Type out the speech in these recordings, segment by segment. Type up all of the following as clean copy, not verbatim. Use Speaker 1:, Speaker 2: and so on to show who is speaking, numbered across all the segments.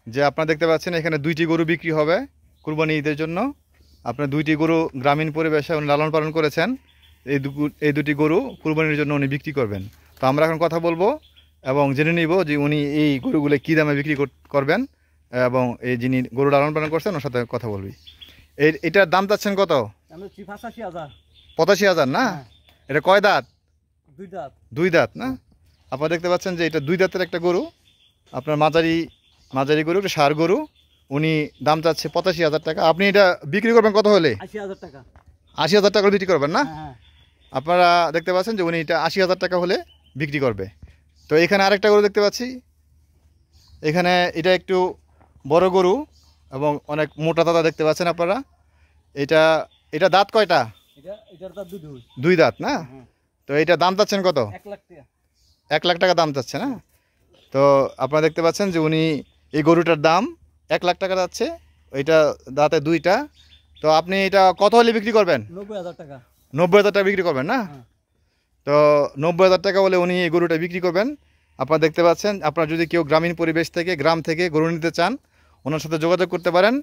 Speaker 1: যে আপনারা দেখতে পাচ্ছেন এখানে 2টি গরু বিক্রি হবে কুরবানি ঈদের জন্য। আপনার 2টি গরু গ্রামীণ পরিবেশে উনি লালন পালন করেছেন। এই 2টি গরু কুরবানির জন্য উনি বিক্রি করবেন। তো আমরা এখন কথা বলবো এবং জেনে নিব যে উনি এই গরুগুলো কী দামে বিক্রি করবেন, এবং এই যিনি গরু লালন পালন করছেন ওর সাথে কথা বলবি। এটার দাম চাচ্ছেন কত? 85,000 না? এটা কয় দাঁত? 2 দাঁত না? আপনারা দেখতে পাচ্ছেন যে এটা 2 দাঁতের একটা গরু, আপনার মাঝারি গরু, একটা ষাঁড় গরু। উনি দাম চাচ্ছে 85,000 টাকা। আপনি এটা বিক্রি করবেন কত হলে?
Speaker 2: 80,000 টাকা।
Speaker 1: 80,000 টাকা বিক্রি করবেন না? আপনারা দেখতে পাচ্ছেন যে উনি এটা 80,000 টাকা হলে বিক্রি করবে। তো এখানে আরেকটা গরু দেখতে পাচ্ছি, এখানে এটা একটু বড় গরু এবং অনেক মোটা তাজা দেখতে পাচ্ছেন আপনারা। এটা দাঁত কয়টা?
Speaker 2: এটার দাঁত
Speaker 1: 2 দাঁত না? তো এটা দাম চাচ্ছেন কত?
Speaker 2: 1 লাখ টাকা।
Speaker 1: 1 লাখ টাকা দাম চাচ্ছে না? তো আপনারা দেখতে পাচ্ছেন যে উনি এই গরুটার দাম 1 লাখ টাকা যাচ্ছে। এটা দাঁতে 2টা। তো আপনি এটা কত হলে বিক্রি করবেন?
Speaker 2: 90,000 টাকা।
Speaker 1: 90,000 টাকা বিক্রি করবেন না? তো 90,000 টাকা হলে উনি এই গরুটা বিক্রি করবেন। আপনারা দেখতে পাচ্ছেন, আপনারা যদি কেউ গ্রামীণ পরিবেশ থেকে, গ্রাম থেকে গরু নিতে চান, ওনার সাথে যোগাযোগ করতে পারেন।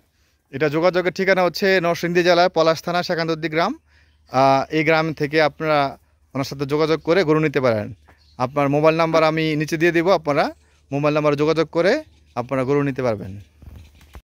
Speaker 1: এটা যোগাযোগের ঠিকানা হচ্ছে নরসিংদী জেলার পলাশ থানা শাকান্দুদ্দি গ্রাম। এই গ্রাম থেকে আপনারা ওনার সাথে যোগাযোগ করে গরু নিতে পারেন। আপনার মোবাইল নাম্বার আমি নিচে দিয়ে দেবো, আপনারা মোবাইল নাম্বারে যোগাযোগ করে আপনারা গরু নিতে পারবেন।